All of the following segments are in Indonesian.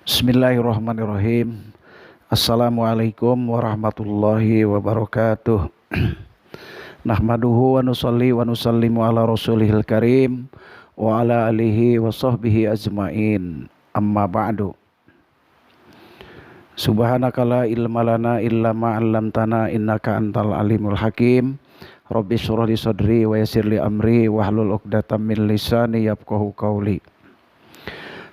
Bismillahirrahmanirrahim. Assalamualaikum warahmatullahi wabarakatuh. Nahmaduhu wa nusalli wa nusallimu ala rasulihil karim wa ala alihi wa sahbihi ajmain. Amma ba'du. Subhanaka la ilma lana illa ma 'allamtana innaka antal alimul hakim. Rabbi shrah li sadri wa yassir li amri wahlul 'uqdatam min lisani yafqahu qawli.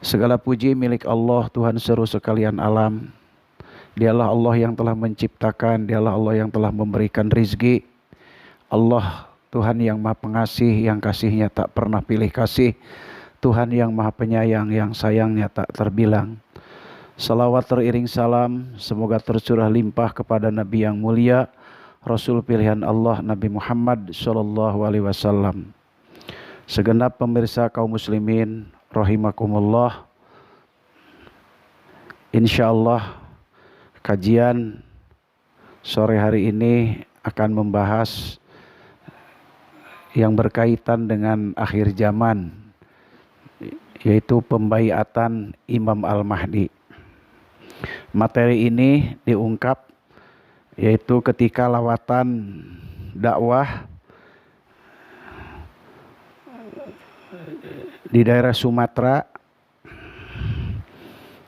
Segala puji milik Allah, Tuhan seru sekalian alam. Dialah Allah yang telah menciptakan, dialah Allah yang telah memberikan rizki. Allah Tuhan yang maha pengasih, yang kasihnya tak pernah pilih kasih. Tuhan yang maha penyayang, yang sayangnya tak terbilang. Salawat teriring salam semoga tercurah limpah kepada Nabi yang mulia, Rasul pilihan Allah Nabi Muhammad SAW. Segenap pemirsa kaum muslimin rahimakumullah, insyaallah kajian sore hari ini akan membahas yang berkaitan dengan akhir zaman, yaitu pembaiatan Imam Al-Mahdi. Materi ini diungkap yaitu ketika lawatan dakwah di daerah Sumatera,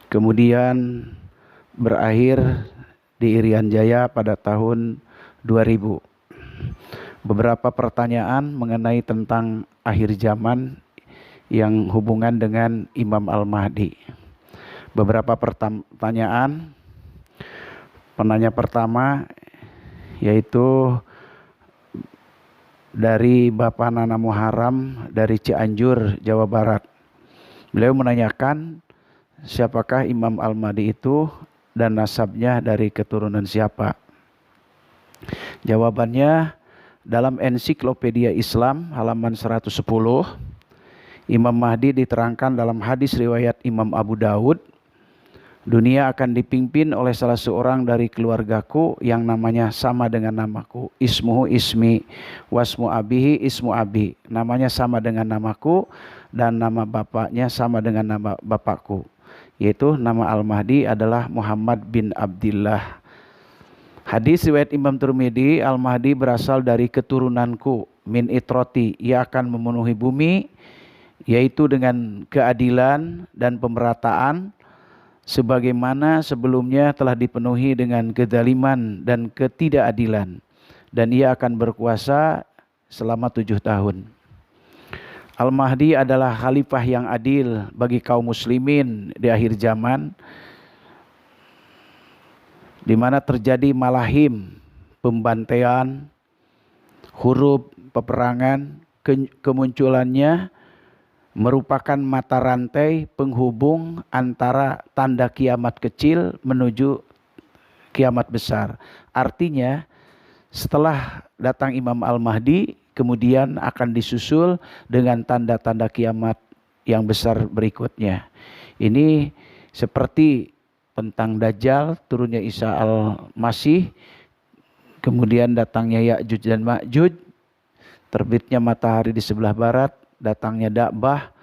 kemudian berakhir di Irian Jaya pada tahun 2000. Beberapa pertanyaan mengenai tentang akhir zaman yang hubungan dengan Imam Al-Mahdi. Beberapa pertanyaan. Penanya pertama yaitu dari Bapak Nana Muharram dari Cianjur, Jawa Barat. Beliau menanyakan siapakah Imam Al-Mahdi itu dan nasabnya dari keturunan siapa. Jawabannya dalam Ensiklopedia Islam halaman 110, Imam Mahdi diterangkan dalam hadis riwayat Imam Abu Daud, dunia akan dipimpin oleh salah seorang dari keluargaku yang namanya sama dengan namaku. Ismuhu ismi, wasmu abihi ismu abi. Namanya sama dengan namaku dan nama bapaknya sama dengan nama bapakku. Yaitu nama Al-Mahdi adalah Muhammad bin Abdillah. Hadis riwayat Imam Tirmidzi, Al-Mahdi berasal dari keturunanku, min itroti. Ia akan memenuhi bumi, yaitu dengan keadilan dan pemerataan, sebagaimana sebelumnya telah dipenuhi dengan kezaliman dan ketidakadilan, dan ia akan berkuasa selama 7 tahun. Al-Mahdi adalah khalifah yang adil bagi kaum muslimin di akhir zaman, di mana terjadi malahim, pembantaian, huruf, peperangan. Kemunculannya merupakan mata rantai penghubung antara tanda kiamat kecil menuju kiamat besar. Artinya setelah datang Imam Al-Mahdi, kemudian akan disusul dengan tanda-tanda kiamat yang besar berikutnya. Ini seperti tentang Dajjal, turunnya Isa Al-Masih, kemudian datangnya Ya'juj dan Ma'juj, terbitnya matahari di sebelah barat, datangnya Da'bah,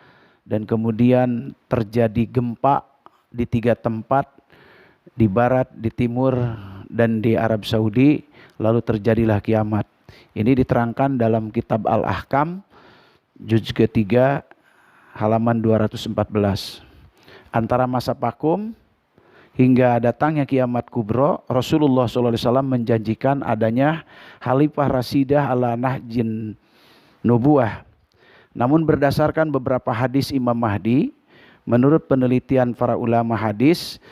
dan kemudian terjadi gempa di 3 tempat, di barat, di timur, dan di Arab Saudi, lalu terjadilah kiamat. Ini diterangkan dalam kitab Al-Ahkam, juz ketiga, halaman 214. Antara masa vakum hingga datangnya kiamat kubro, Rasulullah SAW menjanjikan adanya Khalifah Rasidah ala Nahjin Nubuah. Namun berdasarkan beberapa hadis Imam Mahdi, menurut penelitian para ulama hadis,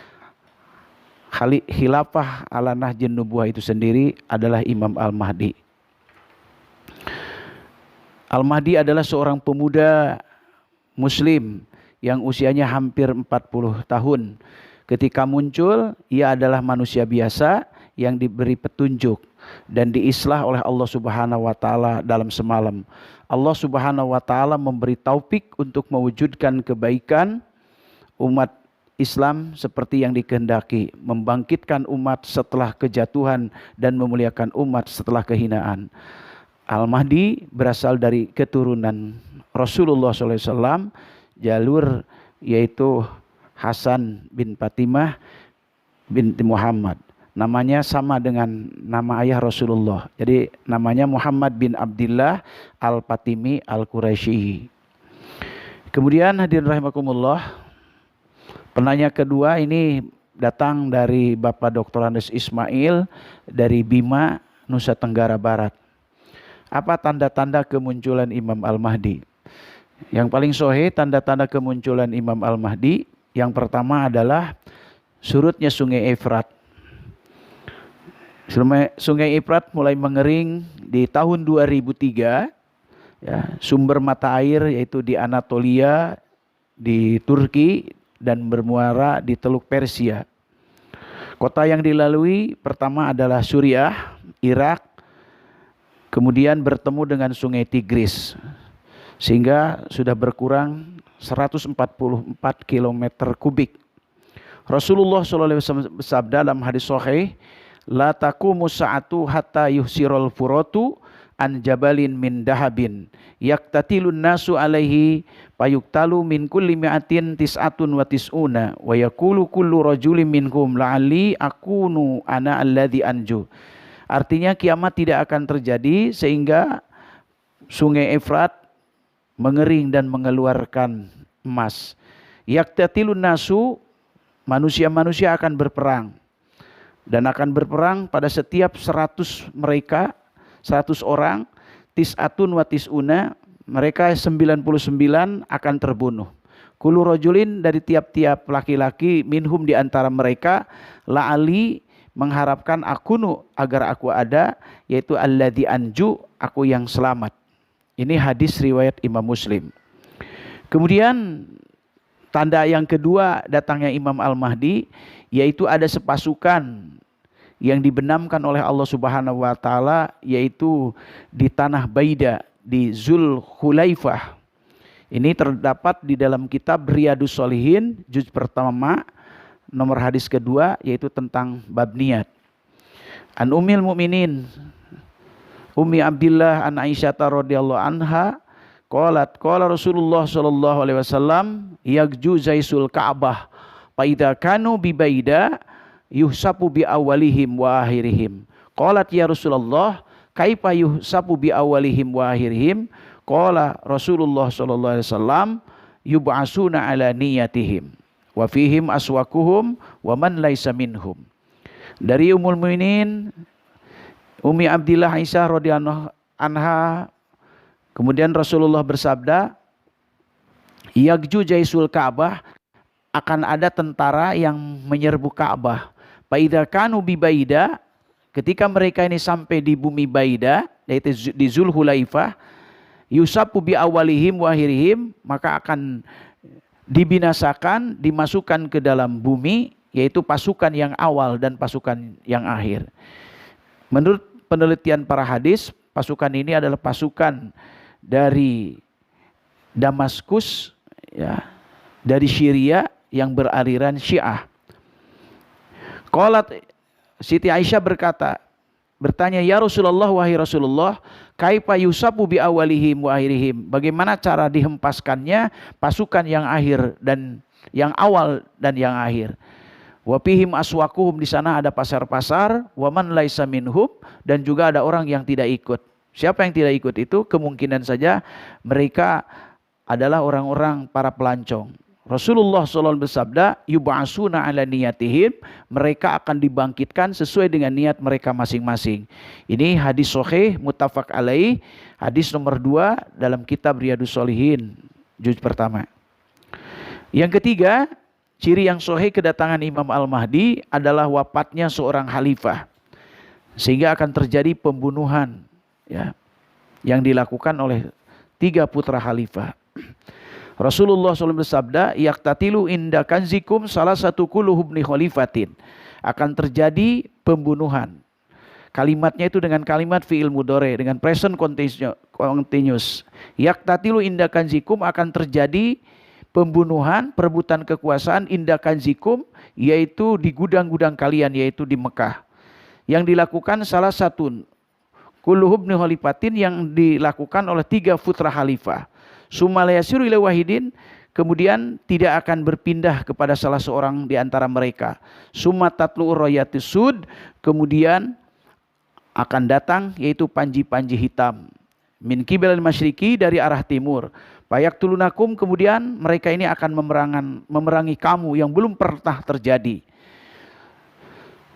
Khilafah ala Nahjin Nubuah itu sendiri adalah Imam Al-Mahdi. Al-Mahdi adalah seorang pemuda muslim yang usianya hampir 40 tahun. Ketika muncul, ia adalah manusia biasa yang diberi petunjuk dan diislah oleh Allah Subhanahu wa taala dalam semalam. Allah Subhanahu wa taala memberi taufik untuk mewujudkan kebaikan umat Islam seperti yang dikehendaki, membangkitkan umat setelah kejatuhan dan memuliakan umat setelah kehinaan. Al-Mahdi berasal dari keturunan Rasulullah SAW, jalur yaitu Hasan bin Fatimah binti Muhammad. Namanya sama dengan nama ayah Rasulullah. Jadi namanya Muhammad bin Abdullah Al-Fatimi Al-Quraisy. Kemudian hadirin rahimakumullah, penanya kedua ini datang dari Bapak Dr. Andes Ismail dari Bima, Nusa Tenggara Barat. Apa tanda-tanda kemunculan Imam Al-Mahdi? Yang paling sahih tanda-tanda kemunculan Imam Al-Mahdi, yang pertama adalah surutnya Sungai Efrat. Sungai Efrat mulai mengering di tahun 2003. Ya, sumber mata air yaitu di Anatolia, di Turki, dan bermuara di Teluk Persia. Kota yang dilalui pertama adalah Suriah, Irak, kemudian bertemu dengan Sungai Tigris, sehingga sudah berkurang 144 km kubik. Rasulullah SAW bersabda dalam hadis sahih, la taqumu sa'atu hatta yuhsirul furatu an jabalin min dahabin yaktatilun nasu alaihi payuktalu min kulli mi'atin tis'atun wa tis'una wa yaqulu kullu rajulin minkum la'alli akunu ana alladhi anju. Artinya kiamat tidak akan terjadi sehingga Sungai Efrat mengering dan mengeluarkan emas. Yaktatilun nasu, manusia-manusia akan berperang. Dan akan berperang pada setiap 100 mereka, 100 orang, tis'atun wa tis'una, mereka 99 akan terbunuh. Kullu rajulin, dari tiap-tiap laki-laki, minhum di antara mereka, la'ali, mengharapkan akunu, agar aku ada, yaitu alladzi anju, aku yang selamat. Ini hadis riwayat Imam Muslim. Kemudian tanda yang kedua datangnya Imam Al-Mahdi, yaitu ada sepasukan yang dibenamkan oleh Allah Subhanahu wa taala, yaitu di tanah Baida, di Zulhulaifah. Ini terdapat di dalam kitab Riyadus Shalihin juz pertama nomor hadis kedua, yaitu tentang bab niat. An Ummil Mukminin Ummi Abdillah an Aisyah radhiyallahu anha qalat qala Rasulullah sallallahu alaihi wasallam yagju zaisul Ka'bah fa idza kanu bi Baida yuhsabu bi awalihim wa akhirihim. Qalat ya Rasulullah kaifa yuhsabu bi awalihim wa akhirihim? Qala Rasulullah sallallahu alaihi wasallam yub'asuna ala niyatihim wa fihim aswaquhum wa man laisa minhum. Dari Ummul Mukminin Ummi Abdillah Aisyah radhiyallahu anha, kemudian Rasulullah bersabda, yagju jaisul Ka'bah, akan ada tentara yang menyerbu Ka'bah. Faidza kanu bi Baida, ketika mereka ini sampai di bumi Baida, yaitu di Zulhulaifah, yusabu bi awalihim wa akhirihim, maka akan dibinasakan, dimasukkan ke dalam bumi, yaitu pasukan yang awal dan pasukan yang akhir. Menurut penelitian para hadis, pasukan ini adalah pasukan dari Damaskus, ya, dari Syria yang beraliran Syiah. Qalat, Siti Aisyah bertanya, ya Rasulullah, wahai Rasulullah, kaifa yusabu bi awalihim wa akhirihim? Bagaimana cara dihempaskannya pasukan yang akhir dan yang awal dan yang akhir? Wa fihim aswaquhum, di sana ada pasar-pasar, wa man laisa minhum, dan juga ada orang yang tidak ikut. Siapa yang tidak ikut itu? Kemungkinan saja mereka adalah orang-orang para pelancong. Rasulullah SAW bersabda, yub'asuna ala niyatihim, mereka akan dibangkitkan sesuai dengan niat mereka masing-masing. Ini hadis sahih muttafaq alaih, hadis nomor 2 dalam kitab Riyadus Shalihin juz pertama. Yang ketiga, ciri yang sahih kedatangan Imam Al-Mahdi adalah wafatnya seorang khalifah, sehingga akan terjadi pembunuhan, ya, yang dilakukan oleh 3 putra khalifah. Rasulullah SAW bersabda, yaktatilu inda kanzikum salah satu kuluhubni khalifatin. Akan terjadi pembunuhan. Kalimatnya itu dengan kalimat fi'il mudhari, dengan present continuous. Yaktatilu inda kanzikum, akan terjadi pembunuhan, perebutan kekuasaan inda kanzikum, yaitu di gudang-gudang kalian, yaitu di Mekah. Yang dilakukan salah satu kuluhubni khalifatin, yang dilakukan oleh 3 putra khalifah. Sumalayasiru ila wahidin, kemudian tidak akan berpindah kepada salah seorang di antara mereka. Summa tatlu rayatis sud, kemudian akan datang yaitu panji-panji hitam. Min kibalil masyriqi, dari arah timur. Fayaktulunakum, kemudian mereka ini akan memerangi kamu yang belum pernah terjadi.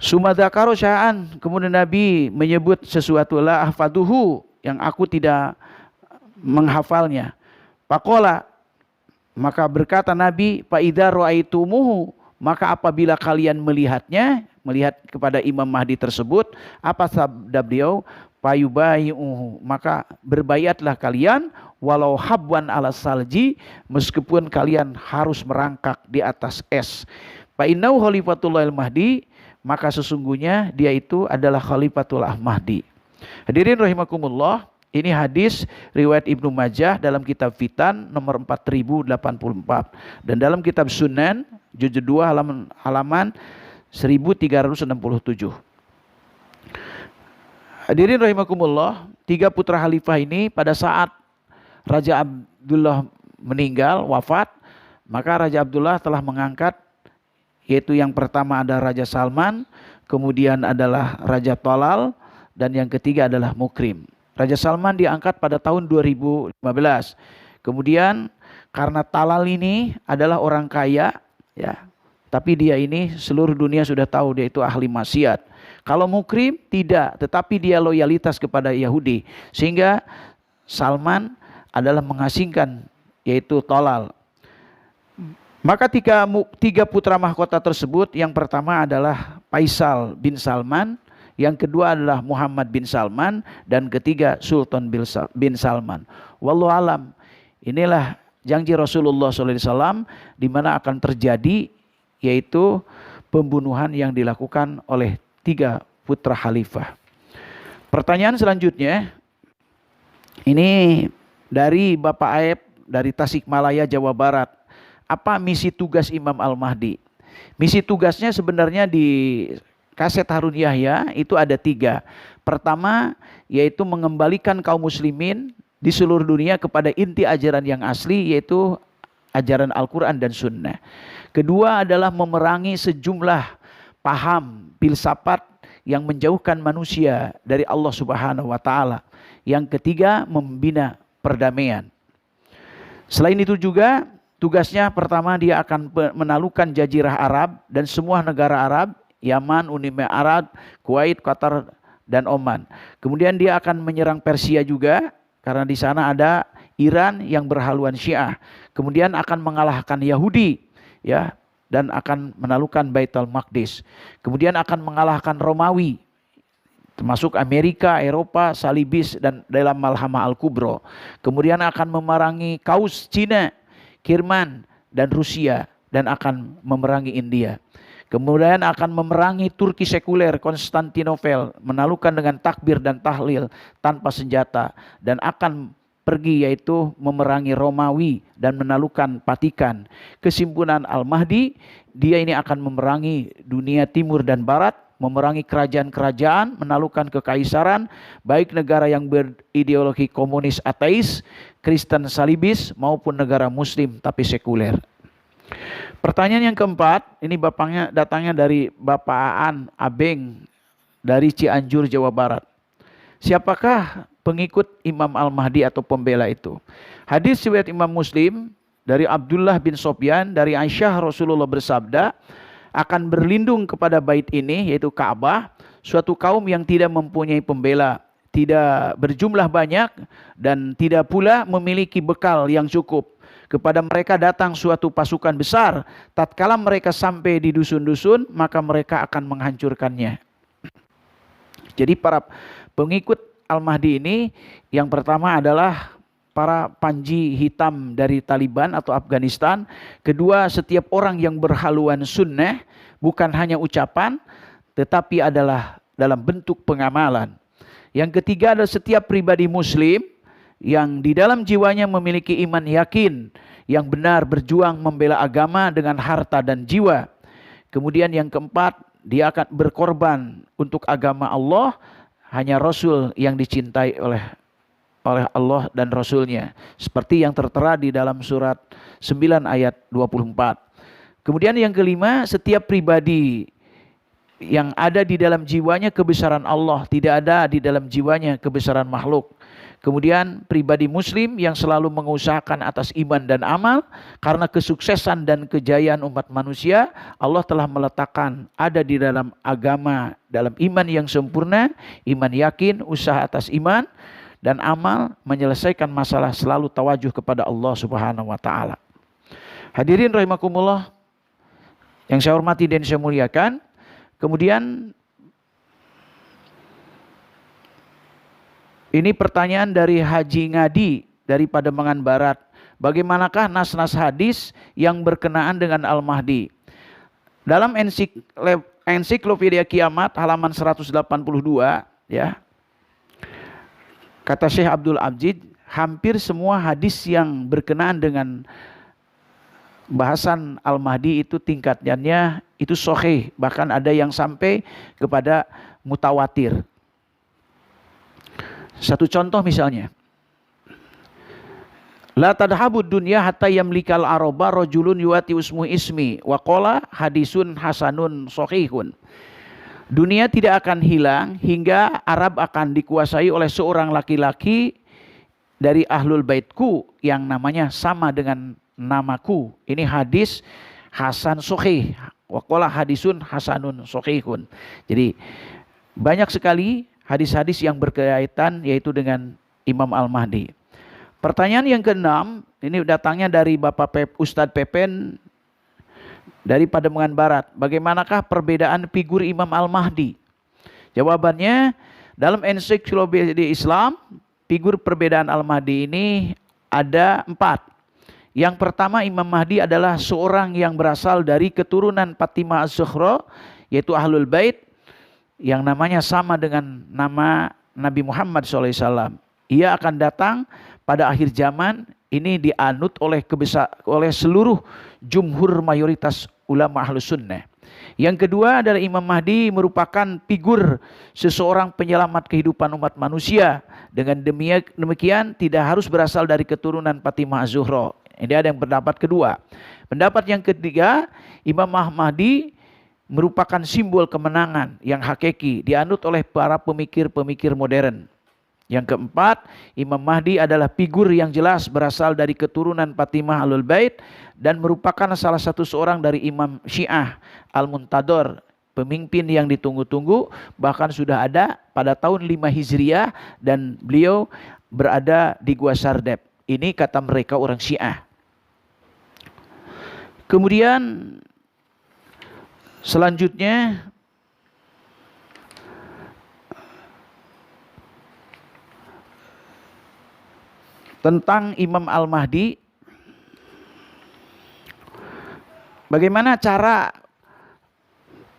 Summa dzakara sya'an, kemudian Nabi menyebut sesuatu, la ahfaduhu, yang aku tidak menghafalnya. Faqala, maka berkata Nabi, fa idza ra'aitumuhu, maka apabila kalian melihatnya, melihat kepada Imam Mahdi tersebut, apa sabda beliau? Fayubayi'uhu, maka berbaiatlah kalian, walau habwan ala salji, meskipun kalian harus merangkak di atas es. Fa innahu khalifatullahil mahdi, maka sesungguhnya dia itu adalah Khalifatullah Mahdi. Hadirin rahimakumullah, ini hadis riwayat Ibnu Majah dalam kitab Fitan nomor 4084 dan dalam kitab Sunan juz 2 halaman 1367. Hadirin rahimakumullah, 3 putra khalifah ini pada saat Raja Abdullah meninggal, wafat, maka Raja Abdullah telah mengangkat, yaitu yang pertama ada Raja Salman, kemudian adalah Raja Tolal, dan yang ketiga adalah Mukrim. Raja Salman diangkat pada tahun 2015. Kemudian karena Talal ini adalah orang kaya, ya, tapi dia ini seluruh dunia sudah tahu dia itu ahli maksiat. Kalau Mukrim tidak, tetapi dia loyalitas kepada Yahudi, sehingga Salman adalah mengasingkan yaitu Tolal. Maka tiga putra mahkota tersebut, yang pertama adalah Faisal bin Salman, yang kedua adalah Muhammad bin Salman, dan ketiga Sultan bin Salman. Wallahu alam. Inilah janji Rasulullah SAW di mana akan terjadi yaitu pembunuhan yang dilakukan oleh 3 putra khalifah. Pertanyaan selanjutnya ini dari Bapak Aep dari Tasikmalaya, Jawa Barat. Apa misi tugas Imam Al-Mahdi? Misi tugasnya sebenarnya di kaset Harun Yahya itu ada 3. Pertama yaitu mengembalikan kaum muslimin di seluruh dunia kepada inti ajaran yang asli, yaitu ajaran Al-Quran dan Sunnah. Kedua adalah memerangi sejumlah paham filsafat yang menjauhkan manusia dari Allah Subhanahu wa Ta'ala. Yang ketiga membina perdamaian. Selain itu juga tugasnya pertama dia akan menaklukkan Jazirah Arab dan semua negara Arab, Yaman, Uni Emirat Arab, Kuwait, Qatar, dan Oman. Kemudian dia akan menyerang Persia juga, karena di sana ada Iran yang berhaluan Syiah. Kemudian akan mengalahkan Yahudi, ya, dan akan menaklukkan Baitul Maqdis. Kemudian akan mengalahkan Romawi, termasuk Amerika, Eropa, Salibis, dan dalam Malhamah Al-Kubro. Kemudian akan memerangi Kaus, Cina, Kirman, dan Rusia, dan akan memerangi India. Kemudian akan memerangi Turki sekuler, Konstantinopel, menaklukkan dengan takbir dan tahlil tanpa senjata, dan akan pergi yaitu memerangi Romawi dan menaklukkan Vatikan. Kesimpulan Al-Mahdi, dia ini akan memerangi dunia timur dan barat, memerangi kerajaan-kerajaan, menaklukkan kekaisaran, baik negara yang berideologi komunis ateis, Kristen salibis, maupun negara muslim tapi sekuler. Pertanyaan yang keempat, ini datangnya dari Bapak Aan Abeng dari Cianjur, Jawa Barat. Siapakah pengikut Imam Al-Mahdi atau pembela itu? Hadis riwayat Imam Muslim dari Abdullah bin Sofyan dari Aisyah, Rasulullah bersabda, akan berlindung kepada bait ini yaitu Ka'bah suatu kaum yang tidak mempunyai pembela, tidak berjumlah banyak, dan tidak pula memiliki bekal yang cukup. Kepada mereka datang suatu pasukan besar, tatkala mereka sampai di dusun-dusun, maka mereka akan menghancurkannya. Jadi para pengikut Al-Mahdi ini, yang pertama adalah para panji hitam dari Taliban atau Afghanistan. Kedua, setiap orang yang berhaluan sunnah, bukan hanya ucapan, tetapi adalah dalam bentuk pengamalan. Yang ketiga adalah setiap pribadi muslim yang di dalam jiwanya memiliki iman yakin, yang benar berjuang membela agama dengan harta dan jiwa. Kemudian yang keempat, dia akan berkorban untuk agama Allah, hanya Rasul yang dicintai oleh oleh Allah dan Rasulnya. Seperti yang tertera di dalam surat 9 ayat 24. Kemudian yang kelima, setiap pribadi yang ada di dalam jiwanya kebesaran Allah, tidak ada di dalam jiwanya kebesaran makhluk. Kemudian pribadi muslim yang selalu mengusahakan atas iman dan amal, karena kesuksesan dan kejayaan umat manusia, Allah telah meletakkan ada di dalam agama, dalam iman yang sempurna, iman yakin, usaha atas iman, dan amal menyelesaikan masalah, selalu tawajuh kepada Allah Subhanahu wa taala. Hadirin rahimakumullah yang saya hormati dan saya muliakan. Kemudian ini pertanyaan dari Haji Ngadi dari Pademangan Barat. Bagaimanakah nas-nas hadis yang berkenaan dengan Al-Mahdi? Dalam ensiklopedia Kiamat halaman 182 ya. Kata Syekh Abdul Abjid, hampir semua hadis yang berkenaan dengan bahasan Al-Mahdi itu tingkatannya itu sahih, bahkan ada yang sampai kepada mutawatir. Satu contoh misalnya, la tadhabud dunya hatta yamlikal araba rajulun yuati usmu ismi wa qala hadisun hasanun sahihun. Dunia tidak akan hilang hingga Arab akan dikuasai oleh seorang laki-laki dari ahlul baitku yang namanya sama dengan namaku. Ini hadis hasan sahih. Wa qala hadisun hasanun sahihun. Jadi banyak sekali hadis-hadis yang berkaitan yaitu dengan Imam Al-Mahdi. Pertanyaan yang keenam, ini datangnya dari Bapak Ustadz Pepen dari Pademangan Barat. Bagaimanakah perbedaan figur Imam Al-Mahdi? Jawabannya, dalam ensiklopedia Islam, figur perbedaan Al-Mahdi ini ada 4. Yang pertama, Imam Mahdi adalah seorang yang berasal dari keturunan Fatimah Az-Zahra, yaitu Ahlul Bait, yang namanya sama dengan nama Nabi Muhammad SAW. Ia akan datang pada akhir zaman, ini dianut oleh seluruh jumhur mayoritas ulama Ahlus Sunnah. Yang kedua adalah Imam Mahdi merupakan figur seseorang penyelamat kehidupan umat manusia. Dengan demikian tidak harus berasal dari keturunan Fatimah Az-Zahra. Ini ada yang pendapat kedua. Pendapat yang ketiga, Imam Mahdi merupakan simbol kemenangan yang hakiki, dianut oleh para pemikir-pemikir modern. Yang keempat, Imam Mahdi adalah figur yang jelas berasal dari keturunan Fatimah Ahlul Bait dan merupakan salah satu seorang dari Imam Syiah Al-Muntadhar, pemimpin yang ditunggu-tunggu, bahkan sudah ada pada tahun 5 Hijriah dan beliau berada di Gua Sardep. Ini kata mereka orang Syiah. Kemudian selanjutnya tentang Imam Al-Mahdi, bagaimana cara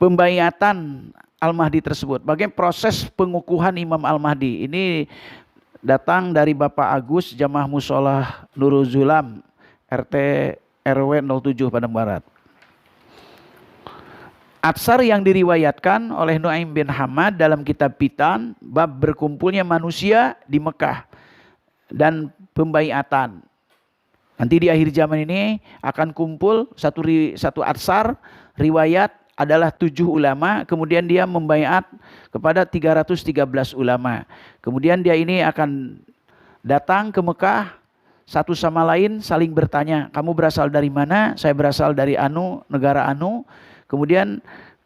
pembayatan Al-Mahdi tersebut, bagaimana proses pengukuhan Imam Al-Mahdi. Ini datang dari Bapak Agus Jamaah Musholah Nurul Zulam, RT RW 07 Padang Barat. Atsar yang diriwayatkan oleh Nuaim bin Hamad dalam kitab Fitan, bab berkumpulnya manusia di Mekah dan pembaiatan. Nanti di akhir zaman ini akan kumpul satu atsar, riwayat adalah 7 ulama, kemudian dia membaiat kepada 313 ulama. Kemudian dia ini akan datang ke Mekah, satu sama lain saling bertanya, kamu berasal dari mana? Saya berasal dari negara anu. Kemudian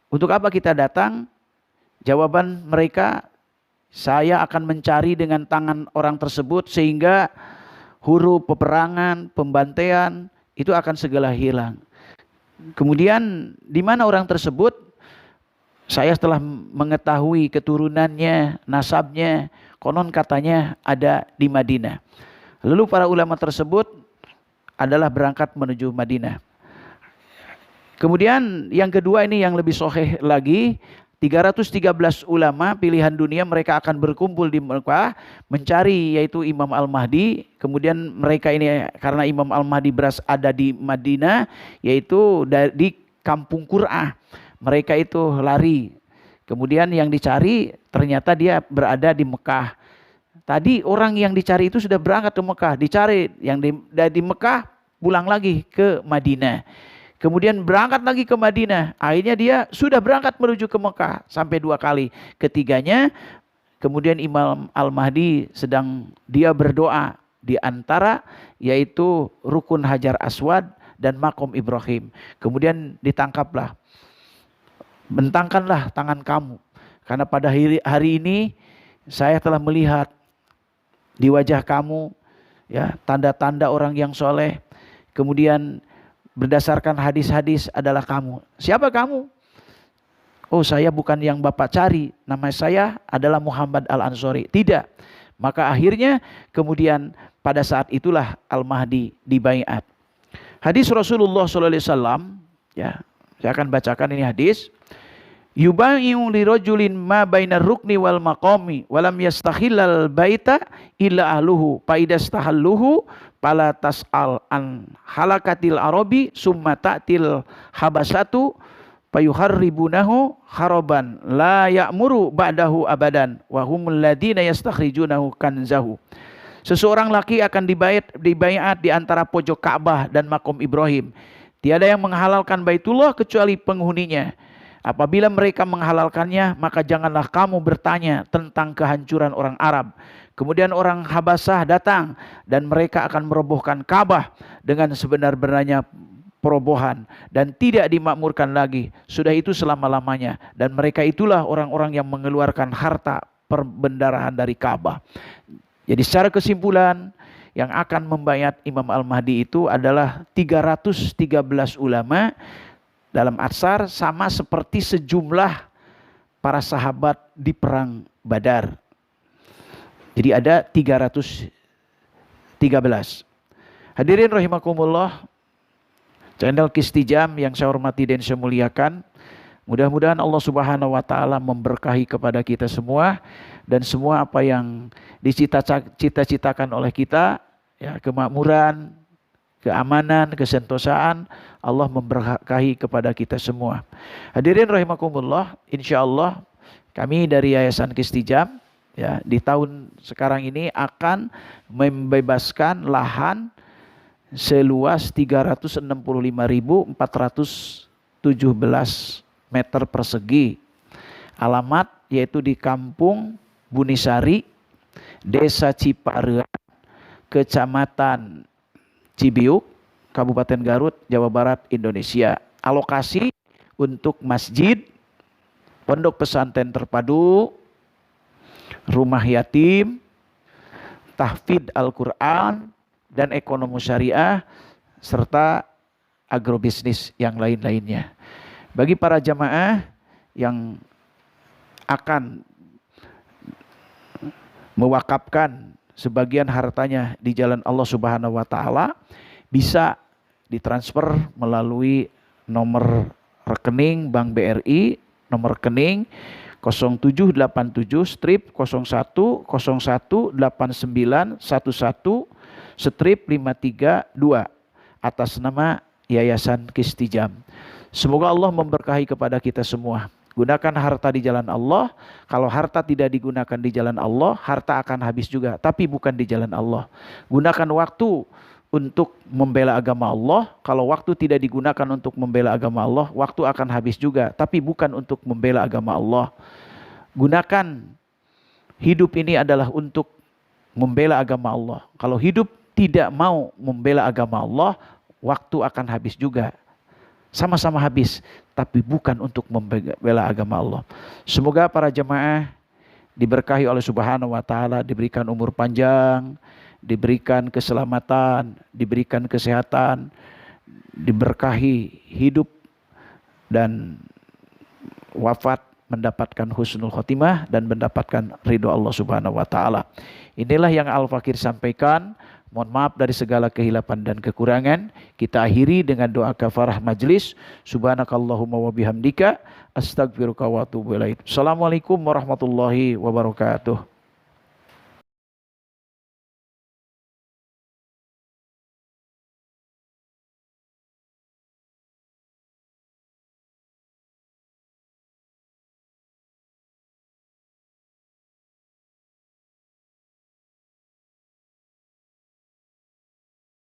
untuk apa kita datang? Jawaban mereka, saya akan mencari dengan tangan orang tersebut sehingga huru peperangan, pembantaian itu akan segala hilang. Kemudian di mana orang tersebut? Saya setelah mengetahui keturunannya, nasabnya, konon katanya ada di Madinah. Lalu para ulama tersebut adalah berangkat menuju Madinah. Kemudian yang kedua ini yang lebih sahih lagi, 313 ulama pilihan dunia mereka akan berkumpul di Mekah mencari yaitu Imam Al-Mahdi. Kemudian mereka ini karena Imam Al-Mahdi ada di Madinah, yaitu di Kampung Qur'ah. Mereka itu lari. Kemudian yang dicari ternyata dia berada di Mekah. Tadi orang yang dicari itu sudah berangkat ke Mekah, dicari yang di Mekah pulang lagi ke Madinah. Kemudian berangkat lagi ke Madinah. Akhirnya dia sudah berangkat menuju ke Mekah sampai 2 kali. Ketiganya, kemudian Imam Al-Mahdi sedang dia berdoa di antara yaitu Rukun Hajar Aswad dan Makom Ibrahim. Kemudian ditangkaplah. Bentangkanlah tangan kamu. Karena pada hari ini saya telah melihat di wajah kamu ya tanda-tanda orang yang soleh. Kemudian berdasarkan hadis-hadis adalah kamu. Siapa kamu? Oh, saya bukan yang Bapak cari. Nama saya adalah Muhammad Al-Ansori. Tidak. Maka akhirnya kemudian pada saat itulah Al-Mahdi dibaiat. Hadis Rasulullah SAW, ya, saya akan bacakan ini hadis. Yubai'u li rajulin ma bainar rukni wal maqami walam yastakhillal baita illa ahluhu fa idastahalluhu pala tas'al an halakatil arabi summa ta'til habasatu payuharribunahu haraban la ya'muru ba'dahu abadan wa humul ladina yastakhrijunahu kanzahu. Seseorang laki akan dibaiat di antara pojok Ka'bah dan makom Ibrahim. Tiada yang menghalalkan Baitullah kecuali penghuninya. Apabila mereka menghalalkannya, maka janganlah kamu bertanya tentang kehancuran orang Arab. Kemudian orang Habasah datang dan mereka akan merobohkan Ka'bah dengan sebenar-benarnya perobohan dan tidak dimakmurkan lagi. Sudah itu selama-lamanya. Dan mereka itulah orang-orang yang mengeluarkan harta perbendaharaan dari Ka'bah. Jadi secara kesimpulan, yang akan membayat Imam Al-Mahdi itu adalah 313 ulama dalam Atsar, sama seperti sejumlah para sahabat di perang Badar. Jadi ada 313. Hadirin rahimakumullah, channel Kistijam yang saya hormati dan saya muliakan. Mudah-mudahan Allah Subhanahu wa taala memberkahi kepada kita semua dan semua apa yang dicita-citakan oleh kita, ya, kemakmuran, keamanan, kesentosaan, Allah memberkahi kepada kita semua. Hadirin rahimakumullah, insyaallah kami dari Yayasan Kistijam, ya, di tahun sekarang ini akan membebaskan lahan seluas 365.417 meter persegi. Alamat yaitu di Kampung Bunisari, Desa Ciparean, Kecamatan Cibiuk, Kabupaten Garut, Jawa Barat, Indonesia. Alokasi untuk masjid, pondok pesantren terpadu, rumah yatim, tahfidz Al-Quran, dan ekonomi syariah, serta agrobisnis yang lain-lainnya. Bagi para jamaah yang akan mewakafkan sebagian hartanya di jalan Allah Subhanahu wa taala, bisa ditransfer melalui nomor rekening Bank BRI, nomor rekening 0787-01018911-532 atas nama Yayasan Kistijam. Semoga Allah memberkahi kepada kita semua. Gunakan harta di jalan Allah. Kalau harta tidak digunakan di jalan Allah, harta akan habis juga, tapi bukan di jalan Allah. Gunakan waktu untuk membela agama Allah. Kalau waktu tidak digunakan untuk membela agama Allah, waktu akan habis juga, tapi bukan untuk membela agama Allah. Gunakan hidup ini adalah untuk membela agama Allah. Kalau hidup tidak mau membela agama Allah, waktu akan habis juga. Sama-sama habis, tapi bukan untuk membela agama Allah. Semoga para jemaah diberkahi oleh Subhanahu wa taala, diberikan umur panjang, diberikan keselamatan, diberikan kesehatan, diberkahi hidup dan wafat mendapatkan husnul khotimah dan mendapatkan ridho Allah Subhanahu wa taala. Inilah yang Al-Fakir sampaikan. Mohon maaf dari segala kehilapan dan kekurangan. Kita akhiri dengan doa kafarah majlis. Subhanakallahumma wa bihamdika astaghfiruka wa atubu ilaik. Assalamualaikum warahmatullahi wabarakatuh.